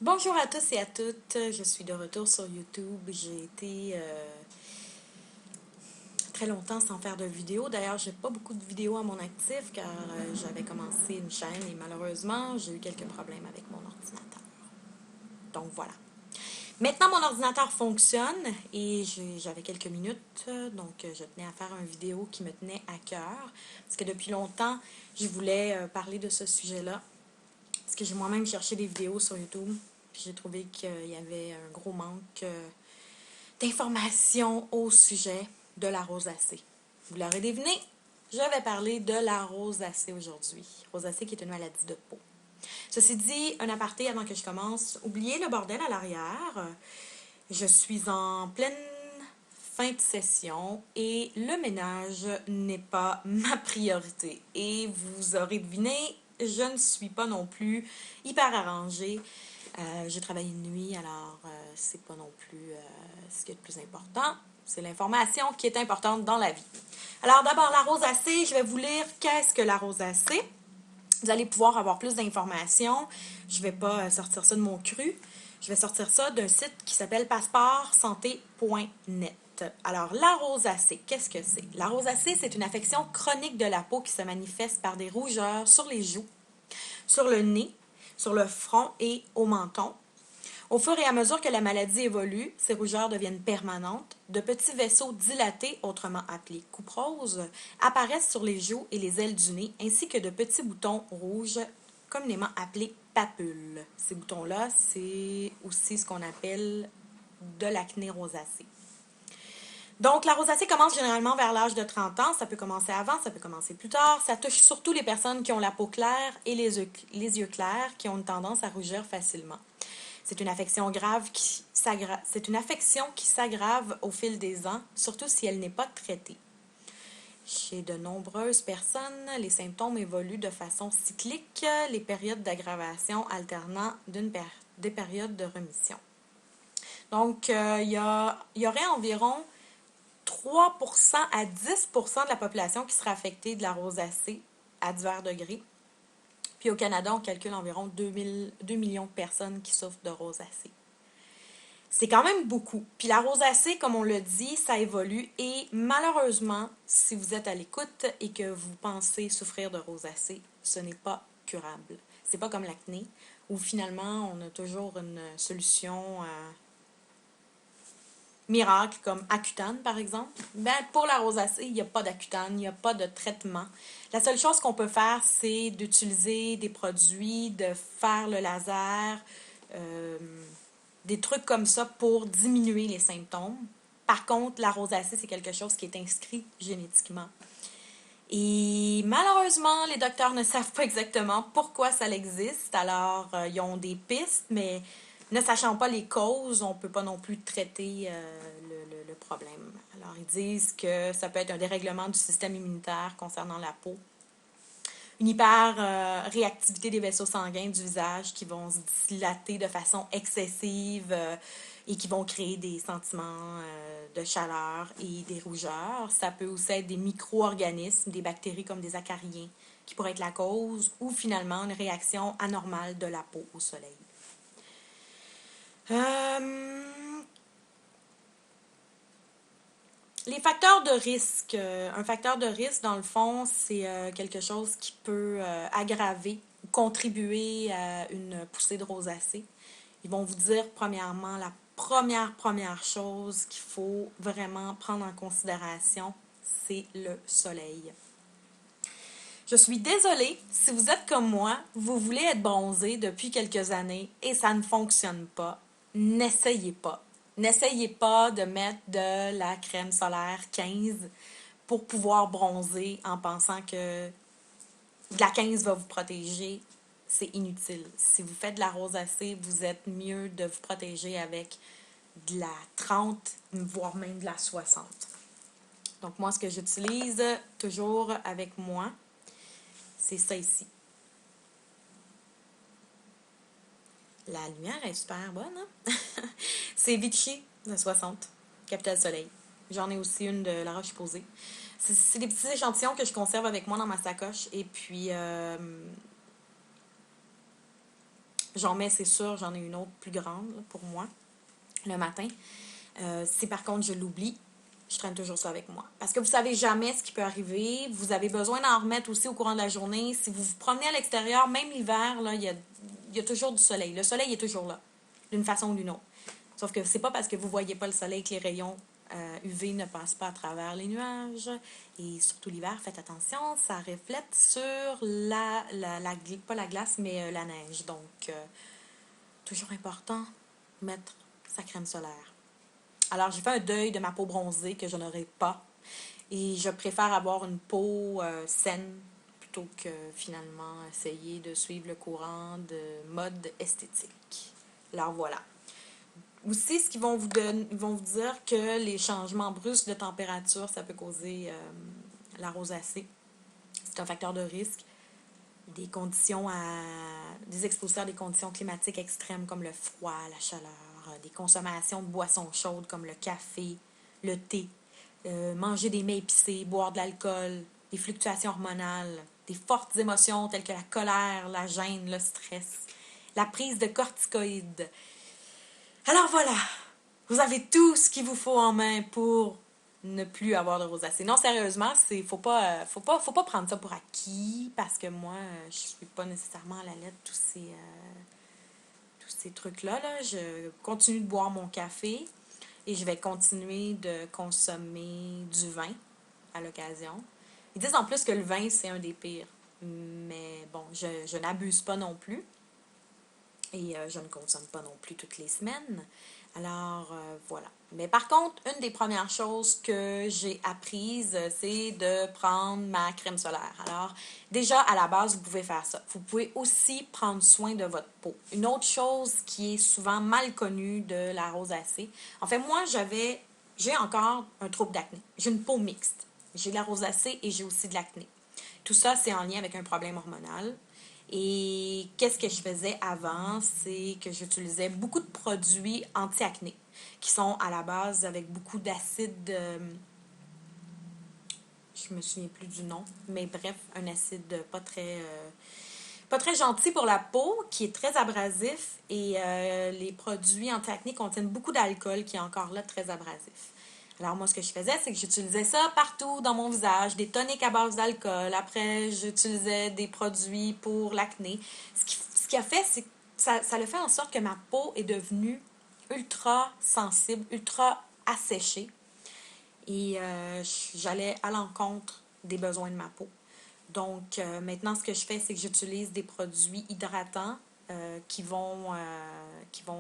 Bonjour à tous et à toutes, je suis de retour sur YouTube. J'ai été très longtemps sans faire de vidéos. D'ailleurs, j'ai pas beaucoup de vidéos à mon actif car j'avais commencé une chaîne et malheureusement, j'ai eu quelques problèmes avec mon ordinateur. Donc voilà. Maintenant, mon ordinateur fonctionne et j'avais quelques minutes, donc je tenais à faire une vidéo qui me tenait à cœur parce que depuis longtemps, je voulais parler de ce sujet-là. Parce que j'ai moi-même cherché des vidéos sur YouTube, puis j'ai trouvé qu'il y avait un gros manque d'informations au sujet de la rosacée. Vous l'aurez deviné, je vais parler de la rosacée aujourd'hui. Rosacée qui est une maladie de peau. Ceci dit, un aparté avant que je commence, oubliez le bordel à l'arrière. Je suis en pleine fin de session et le ménage n'est pas ma priorité. Et vous aurez deviné, je ne suis pas non plus hyper arrangée. J'ai travaillé de nuit, alors c'est pas non plus ce qui est le plus important. C'est l'information qui est importante dans la vie. Alors d'abord, la rosacée, je vais vous lire qu'est-ce que la rosacée. Vous allez pouvoir avoir plus d'informations. Je ne vais pas sortir ça de mon cru. Je vais sortir ça d'un site qui s'appelle passeportsanté.net. Alors, la rosacée, qu'est-ce que c'est? La rosacée, c'est une affection chronique de la peau qui se manifeste par des rougeurs sur les joues, sur le nez, sur le front et au menton. Au fur et à mesure que la maladie évolue, ces rougeurs deviennent permanentes. De petits vaisseaux dilatés, autrement appelés couperoses, apparaissent sur les joues et les ailes du nez, ainsi que de petits boutons rouges, communément appelés papules. Ces boutons-là, c'est aussi ce qu'on appelle de l'acné rosacée. Donc, la rosacée commence généralement vers l'âge de 30 ans. Ça peut commencer avant, ça peut commencer plus tard. Ça touche surtout les personnes qui ont la peau claire et les yeux clairs, qui ont une tendance à rougir facilement. C'est une affection qui s'aggrave au fil des ans, surtout si elle n'est pas traitée. Chez de nombreuses personnes, les symptômes évoluent de façon cyclique, les périodes d'aggravation alternant des périodes de rémission. Donc, il y aurait environ 3% à 10% de la population qui serait affectée de la rosacée à divers degrés. Puis au Canada, on calcule environ 2 millions de personnes qui souffrent de rosacée. C'est quand même beaucoup. Puis la rosacée, comme on le dit, ça évolue. Et malheureusement, si vous êtes à l'écoute et que vous pensez souffrir de rosacée, ce n'est pas curable. C'est pas comme l'acné, où finalement, on a toujours une solution miracle, comme Accutane, par exemple. Ben, pour la rosacée, il n'y a pas d'Accutane, il n'y a pas de traitement. La seule chose qu'on peut faire, c'est d'utiliser des produits, de faire le laser, des trucs comme ça pour diminuer les symptômes. Par contre, la rosacée, c'est quelque chose qui est inscrit génétiquement. Et malheureusement, les docteurs ne savent pas exactement pourquoi ça existe. Alors, ils ont des pistes, mais ne sachant pas les causes, on ne peut pas non plus traiter le problème. Alors, ils disent que ça peut être un dérèglement du système immunitaire concernant la peau, une hyper-réactivité des vaisseaux sanguins du visage qui vont se dilater de façon excessive et qui vont créer des sentiments de chaleur et des rougeurs. Ça peut aussi être des micro-organismes, des bactéries comme des acariens qui pourraient être la cause ou finalement une réaction anormale de la peau au soleil. Les facteurs de risque. Un facteur de risque, dans le fond, c'est quelque chose qui peut aggraver ou contribuer à une poussée de rosacée. Ils vont vous dire, premièrement, la première chose qu'il faut vraiment prendre en considération, c'est le soleil. Je suis désolée, si vous êtes comme moi, vous voulez être bronzé depuis quelques années et ça ne fonctionne pas, n'essayez pas. N'essayez pas de mettre de la crème solaire 15 pour pouvoir bronzer en pensant que de la 15 va vous protéger. C'est inutile. Si vous faites de la rosacée, vous êtes mieux de vous protéger avec de la 30, voire même de la 60. Donc moi, ce que j'utilise toujours avec moi, c'est ça ici. La lumière est super bonne, hein? C'est Vichy de 60, Capital Soleil. J'en ai aussi une de La Roche-Posay. C'est des petits échantillons que je conserve avec moi dans ma sacoche. Et puis J'en mets, c'est sûr, j'en ai une autre plus grande là, pour moi, le matin. Si par contre je l'oublie, je traîne toujours ça avec moi. Parce que vous savez jamais ce qui peut arriver. Vous avez besoin d'en remettre aussi au courant de la journée. Si vous vous promenez à l'extérieur, même l'hiver, là, il y a toujours du soleil. Le soleil est toujours là, d'une façon ou d'une autre. Sauf que c'est pas parce que vous voyez pas le soleil que les rayons UV ne passent pas à travers les nuages. Et surtout l'hiver, faites attention, ça reflète sur pas la glace, mais la neige. Donc, toujours important, mettre sa crème solaire. Alors, j'ai fait un deuil de ma peau bronzée que je n'aurai pas. Et je préfère avoir une peau saine plutôt que finalement essayer de suivre le courant de mode esthétique. Alors voilà. Aussi, ce qu'ils vont ils vont vous dire que les changements brusques de température, ça peut causer la rosacée. C'est un facteur de risque. Des expositions à des conditions climatiques extrêmes comme le froid, la chaleur, des consommations de boissons chaudes comme le café, le thé, manger des mets épicés, boire de l'alcool, des fluctuations hormonales, des fortes émotions telles que la colère, la gêne, le stress, la prise de corticoïdes. Alors voilà, vous avez tout ce qu'il vous faut en main pour ne plus avoir de rosacée. Non, sérieusement, faut pas prendre ça pour acquis parce que moi, je suis pas nécessairement à la lettre tous ces trucs-là. Là. Je continue de boire mon café et je vais continuer de consommer du vin à l'occasion. Ils disent en plus que le vin, c'est un des pires. Mais bon, je n'abuse pas non plus. Et je ne consomme pas non plus toutes les semaines. Alors, voilà. Mais par contre, une des premières choses que j'ai apprises, c'est de prendre ma crème solaire. Alors, déjà, à la base, vous pouvez faire ça. Vous pouvez aussi prendre soin de votre peau. Une autre chose qui est souvent mal connue de la rosacée. En fait, moi, j'ai encore un trouble d'acné. J'ai une peau mixte. J'ai de la rosacée et j'ai aussi de l'acné. Tout ça, c'est en lien avec un problème hormonal. Et qu'est-ce que je faisais avant? C'est que j'utilisais beaucoup de produits anti-acné qui sont à la base avec beaucoup d'acide. Je me souviens plus du nom, mais bref, un acide pas très gentil pour la peau, qui est très abrasif. Et les produits anti-acné contiennent beaucoup d'alcool qui est encore là très abrasif. Alors, moi, ce que je faisais, c'est que j'utilisais ça partout dans mon visage, des toniques à base d'alcool. Après, j'utilisais des produits pour l'acné. Ce qui a fait, c'est que ça a fait en sorte que ma peau est devenue ultra sensible, ultra asséchée. Et j'allais à l'encontre des besoins de ma peau. Donc, maintenant, ce que je fais, c'est que j'utilise des produits hydratants qui vont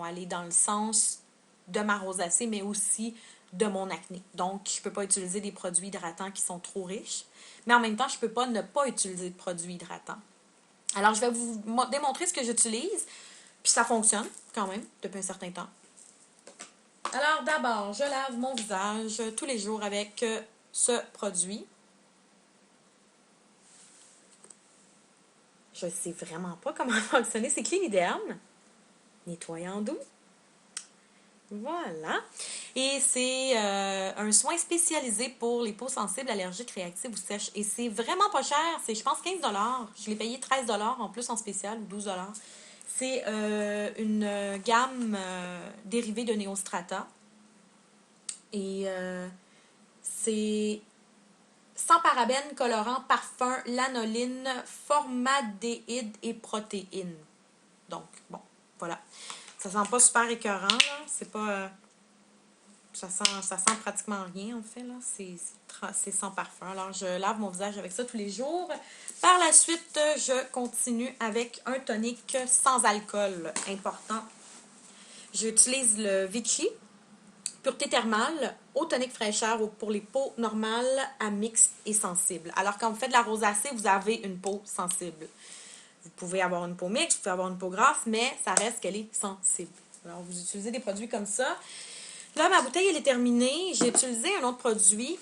aller dans le sens de ma rosacée, mais aussi de mon acné. Donc, je ne peux pas utiliser des produits hydratants qui sont trop riches, mais en même temps, je ne peux pas ne pas utiliser de produits hydratants. Alors, je vais vous démontrer ce que j'utilise, puis ça fonctionne quand même depuis un certain temps. Alors, d'abord, je lave mon visage tous les jours avec ce produit. Je ne sais vraiment pas comment fonctionner. C'est Cliniderm. Nettoyant doux. Voilà. Et c'est un soin spécialisé pour les peaux sensibles, allergiques, réactives ou sèches. Et c'est vraiment pas cher. C'est, je pense, 15 $. Je l'ai payé 13 $ en plus en spécial ou 12 $. C'est une gamme dérivée de Neostrata. Et c'est sans parabènes, colorants, parfums, lanoline, formaldéhyde et protéines. Donc, bon, voilà. Ça sent pas super écœurant, là. C'est pas... ça sent pratiquement rien, en fait, là. C'est sans parfum. Alors, je lave mon visage avec ça tous les jours. Par la suite, je continue avec un tonique sans alcool important. J'utilise le Vichy, pureté thermale, eau tonique fraîcheur pour les peaux normales à mixtes et sensibles. Alors, quand vous faites de la rosacée, vous avez une peau sensible. Vous pouvez avoir une peau mixte, vous pouvez avoir une peau grasse, mais ça reste qu'elle est sensible. Alors, vous utilisez des produits comme ça. Là, ma bouteille, elle est terminée. J'ai utilisé un autre produit.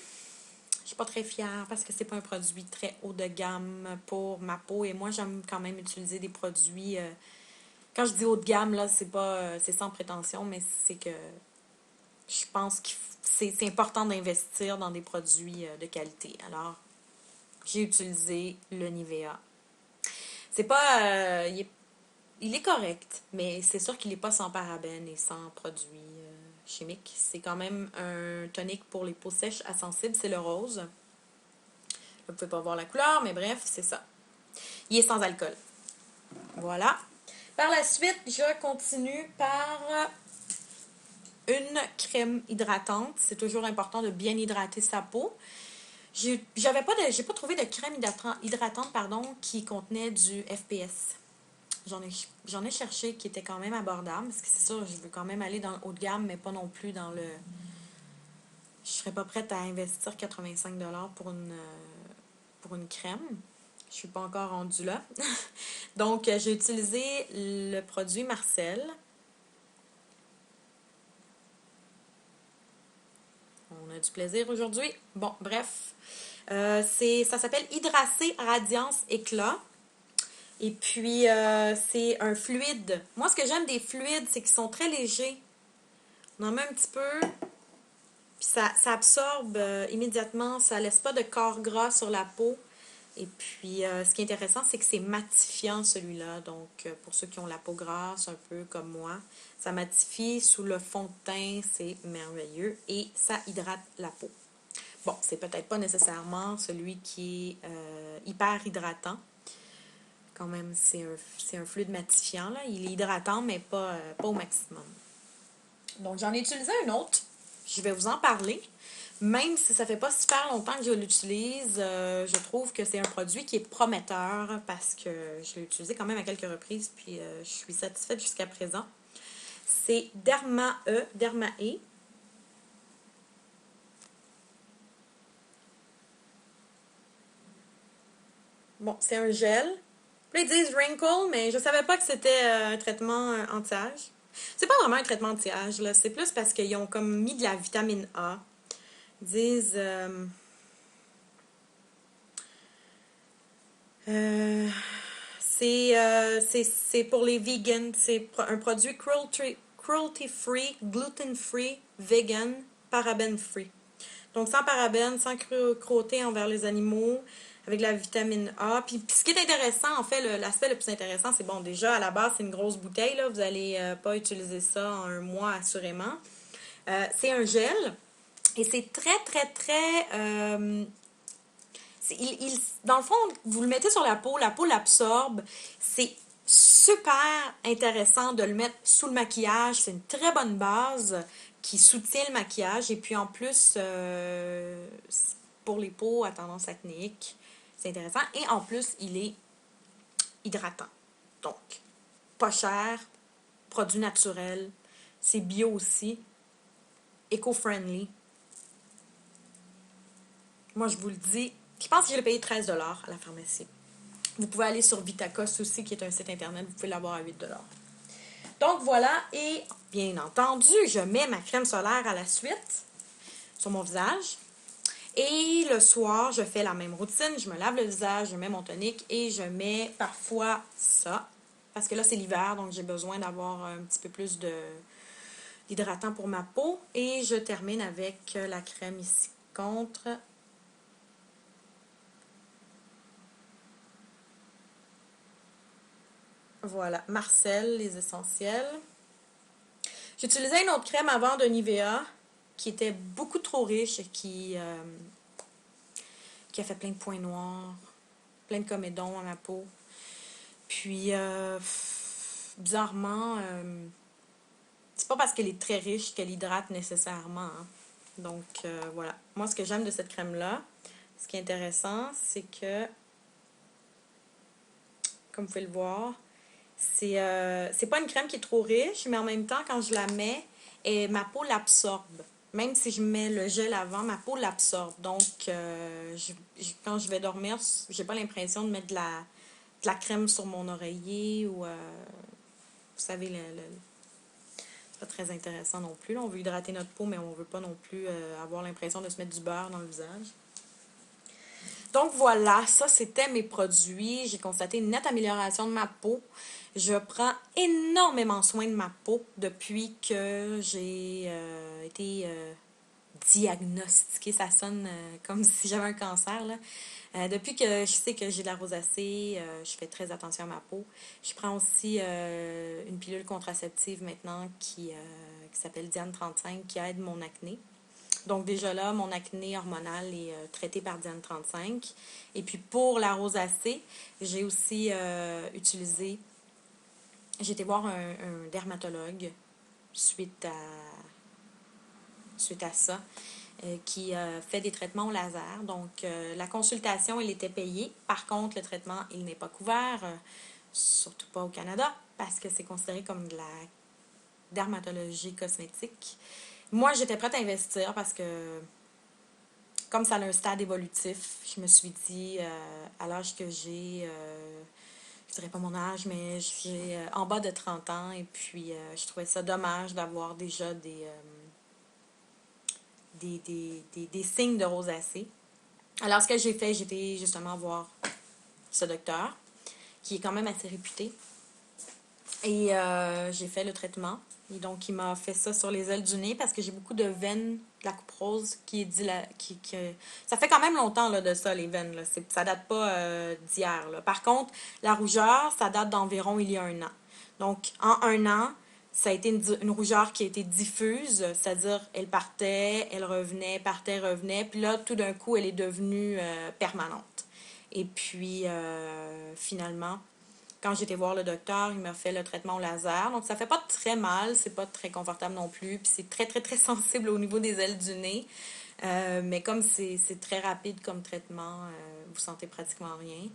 Je suis pas très fière parce que c'est pas un produit très haut de gamme pour ma peau. Et moi, j'aime quand même utiliser des produits... quand je dis haut de gamme, là, c'est sans prétention, mais c'est que je pense que c'est important d'investir dans des produits de qualité. Alors, j'ai utilisé le Nivea. C'est pas... il est correct, mais c'est sûr qu'il n'est pas sans parabènes et sans produits chimiques. C'est quand même un tonique pour les peaux sèches à sensibles, c'est le rose. Là, vous ne pouvez pas voir la couleur, mais bref, c'est ça. Il est sans alcool. Voilà. Par la suite, je continue par une crème hydratante. C'est toujours important de bien hydrater sa peau. J'ai pas trouvé de crème hydratante qui contenait du FPS. J'en ai cherché qui était quand même abordable, parce que c'est sûr, je veux quand même aller dans le haut de gamme, mais pas non plus dans le... Je serais pas prête à investir 85$ pour une crème. Je suis pas encore rendue là. Donc, j'ai utilisé le produit Marcel. On a du plaisir aujourd'hui. Bon, bref. Ça s'appelle Hydracé Radiance Éclat. Et puis, c'est un fluide. Moi, ce que j'aime des fluides, c'est qu'ils sont très légers. On en met un petit peu, puis ça absorbe immédiatement. Ça laisse pas de corps gras sur la peau. Et puis, ce qui est intéressant, c'est que c'est matifiant, celui-là. Donc, pour ceux qui ont la peau grasse, un peu comme moi, ça matifie sous le fond de teint. C'est merveilleux. Et ça hydrate la peau. Bon, c'est peut-être pas nécessairement celui qui est hyper hydratant. Quand même, c'est un fluide matifiant, là. Il est hydratant, mais pas au maximum. Donc, j'en ai utilisé un autre. Je vais vous en parler. Même si ça fait pas super longtemps que je l'utilise, je trouve que c'est un produit qui est prometteur parce que je l'ai utilisé quand même à quelques reprises, puis je suis satisfaite jusqu'à présent. C'est Derma-E. Bon, c'est un gel. Là, ils disent wrinkle, mais je savais pas que c'était un traitement anti-âge. C'est pas vraiment un traitement anti-âge, là. C'est plus parce qu'ils ont comme mis de la vitamine A. Ils disent... c'est pour les vegans. C'est un produit cruelty-free, gluten-free, vegan, paraben-free. Donc, sans parabènes, sans cruauté envers les animaux, avec la vitamine A. Puis ce qui est intéressant, en fait, l'aspect le plus intéressant, c'est bon, déjà, à la base, c'est une grosse bouteille, là. Vous n'allez pas utiliser ça en un mois, assurément. C'est un gel. Et c'est très, très, très... dans le fond, vous le mettez sur la peau l'absorbe. C'est super intéressant de le mettre sous le maquillage. C'est une très bonne base qui soutient le maquillage. Et puis en plus, pour les peaux à tendance acnéique, c'est intéressant. Et en plus, il est hydratant. Donc, pas cher, produit naturel, c'est bio aussi, éco-friendly. Moi, je vous le dis, je pense que je l'ai payé 13$ à la pharmacie. Vous pouvez aller sur Vitacos aussi, qui est un site internet, vous pouvez l'avoir à 8$. Donc voilà, et bien entendu, je mets ma crème solaire à la suite sur mon visage. Et le soir, je fais la même routine, je me lave le visage, je mets mon tonique et je mets parfois ça. Parce que là, c'est l'hiver, donc j'ai besoin d'avoir un petit peu plus d'hydratant pour ma peau. Et je termine avec la crème ici contre. Voilà, Marcel, les essentiels. J'utilisais une autre crème avant de Nivea qui était beaucoup trop riche et qui a fait plein de points noirs, plein de comédons à ma peau. Puis, bizarrement, c'est pas parce qu'elle est très riche qu'elle hydrate nécessairement. Hein. Donc, voilà. Moi, ce que j'aime de cette crème-là, ce qui est intéressant, c'est que, comme vous pouvez le voir, c'est pas une crème qui est trop riche, mais en même temps, quand je la mets, ma peau l'absorbe. Même si je mets le gel avant, ma peau l'absorbe. Donc, quand je vais dormir, j'ai pas l'impression de mettre de la crème sur mon oreiller ou, vous savez, c'est pas très intéressant non plus. Là, on veut hydrater notre peau, mais on veut pas non plus avoir l'impression de se mettre du beurre dans le visage. Donc voilà, ça c'était mes produits. J'ai constaté une nette amélioration de ma peau. Je prends énormément soin de ma peau depuis que j'ai été diagnostiquée. Ça sonne comme si j'avais un cancer, là. Depuis que je sais que j'ai de la rosacée, je fais très attention à ma peau. Je prends aussi une pilule contraceptive maintenant qui s'appelle Diane 35 qui aide mon acné. Donc déjà là, mon acné hormonal est traité par Diane 35. Et puis pour la rosacée, j'ai aussi utilisé, j'ai été voir un dermatologue suite à ça, qui fait des traitements au laser. Donc, la consultation, elle était payée. Par contre, le traitement, il n'est pas couvert, surtout pas au Canada, parce que c'est considéré comme de la dermatologie cosmétique. Moi, j'étais prête à investir parce que, comme ça a un stade évolutif, je me suis dit, à l'âge que j'ai, je dirais pas mon âge, mais j'ai en bas de 30 ans, et puis je trouvais ça dommage d'avoir déjà des signes de rosacée. Alors, ce que j'ai fait, j'étais justement voir ce docteur, qui est quand même assez réputé. Et j'ai fait le traitement. Et donc, il m'a fait ça sur les ailes du nez parce que j'ai beaucoup de veines de la coupe rose qui est dit ça fait quand même longtemps là, de ça, les veines. Là. Ça date pas d'hier. Là. Par contre, la rougeur, ça date d'environ il y a un an. Donc, en un an, ça a été une rougeur qui a été diffuse, c'est-à-dire elle partait, elle revenait, partait, revenait. Puis là, tout d'un coup, elle est devenue permanente. Et puis, finalement, quand j'étais voir le docteur, il m'a fait le traitement au laser. Donc, ça fait pas très mal, c'est pas très confortable non plus. Puis, c'est très, très, très sensible au niveau des ailes du nez. Mais comme c'est très rapide comme traitement, vous sentez pratiquement rien.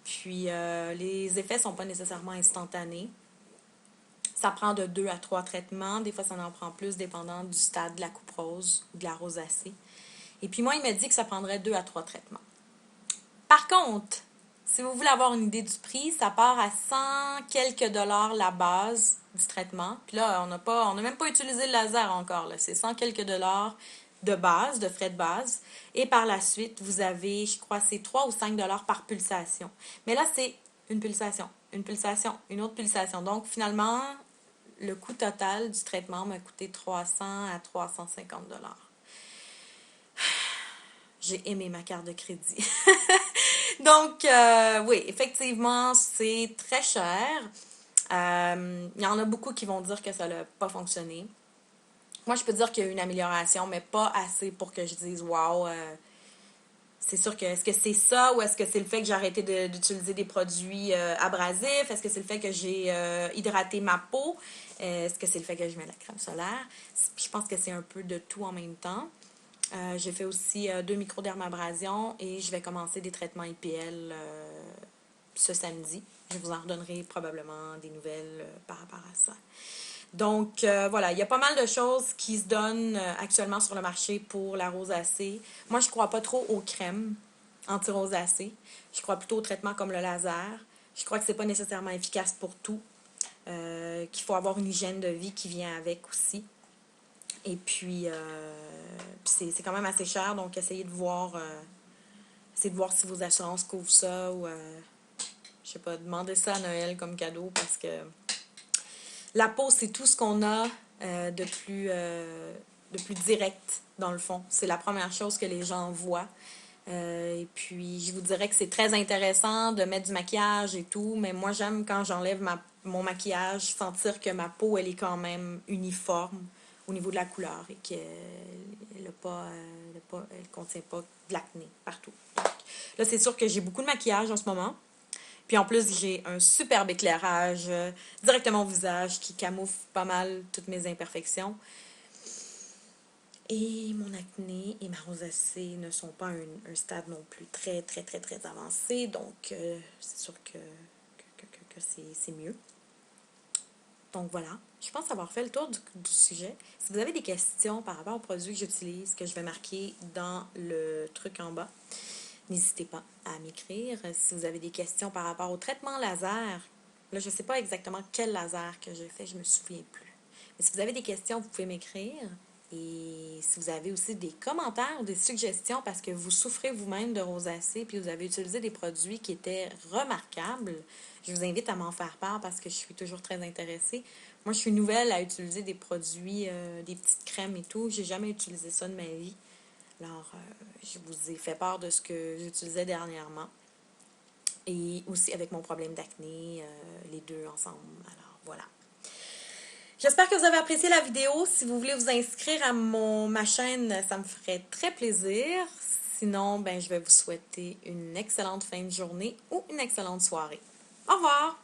Puis, les effets sont pas nécessairement instantanés. Ça prend de 2 à 3 traitements. Des fois, ça en prend plus, dépendant du stade de la coupe rose ou de la rosacée. Et puis, moi, il m'a dit que ça prendrait 2 à 3 traitements. Par contre, si vous voulez avoir une idée du prix, ça part à 100 quelques dollars la base du traitement. Puis là, on n'a même pas utilisé le laser encore. Là. C'est 100 quelques dollars de base, de frais de base. Et par la suite, vous avez, je crois, c'est 3 ou 5 dollars par pulsation. Mais là, c'est une pulsation, une autre pulsation. Donc, finalement, le coût total du traitement m'a coûté 300 à 350 dollars. J'ai aimé ma carte de crédit. Donc, oui, effectivement, c'est très cher. Il y en a beaucoup qui vont dire que ça n'a pas fonctionné. Moi, je peux dire qu'il y a eu une amélioration, mais pas assez pour que je dise wow. C'est sûr que est-ce que c'est ça ou est-ce que c'est le fait que j'ai arrêté d'utiliser des produits abrasifs? Est-ce que c'est le fait que j'ai hydraté ma peau? Est-ce que c'est le fait que je mets de la crème solaire? Je pense que c'est un peu de tout en même temps. J'ai fait aussi 2 microdermabrasions et je vais commencer des traitements IPL ce samedi. Je vous en redonnerai probablement des nouvelles par rapport à ça. Donc, voilà, il y a pas mal de choses qui se donnent actuellement sur le marché pour la rosacée. Moi, je ne crois pas trop aux crèmes anti-rosacée. Je crois plutôt aux traitements comme le laser. Je crois que c'est pas nécessairement efficace pour tout. Qu'il faut avoir une hygiène de vie qui vient avec aussi. Et puis, c'est quand même assez cher, donc essayez de voir si vos assurances couvrent ça ou, je sais pas, demandez ça à Noël comme cadeau parce que la peau, c'est tout ce qu'on a de plus direct, dans le fond. C'est la première chose que les gens voient. Et puis, je vous dirais que c'est très intéressant de mettre du maquillage et tout, mais moi, j'aime quand j'enlève mon maquillage, sentir que ma peau, elle est quand même uniforme au niveau de la couleur et qu'elle elle contient pas de l'acné partout. Donc, là, c'est sûr que j'ai beaucoup de maquillage en ce moment. Puis en plus, j'ai un superbe éclairage directement au visage qui camoufle pas mal toutes mes imperfections. Et mon acné et ma rosacée ne sont pas un stade non plus très, très, très, très avancé. Donc, c'est sûr que c'est mieux. Donc, voilà. Je pense avoir fait le tour du sujet. Si vous avez des questions par rapport aux produits que j'utilise, que je vais marquer dans le truc en bas, n'hésitez pas à m'écrire. Si vous avez des questions par rapport au traitement laser, là, je ne sais pas exactement quel laser que j'ai fait, je ne me souviens plus. Mais si vous avez des questions, vous pouvez m'écrire. Et si vous avez aussi des commentaires ou des suggestions parce que vous souffrez vous-même de rosacée puis vous avez utilisé des produits qui étaient remarquables, je vous invite à m'en faire part parce que je suis toujours très intéressée. Moi, je suis nouvelle à utiliser des produits, des petites crèmes et tout. J'ai jamais utilisé ça de ma vie. Alors, je vous ai fait part de ce que j'utilisais dernièrement. Et aussi avec mon problème d'acné, les deux ensemble. Alors, voilà. J'espère que vous avez apprécié la vidéo. Si vous voulez vous inscrire à ma chaîne, ça me ferait très plaisir. Sinon, ben, je vais vous souhaiter une excellente fin de journée ou une excellente soirée. Au revoir!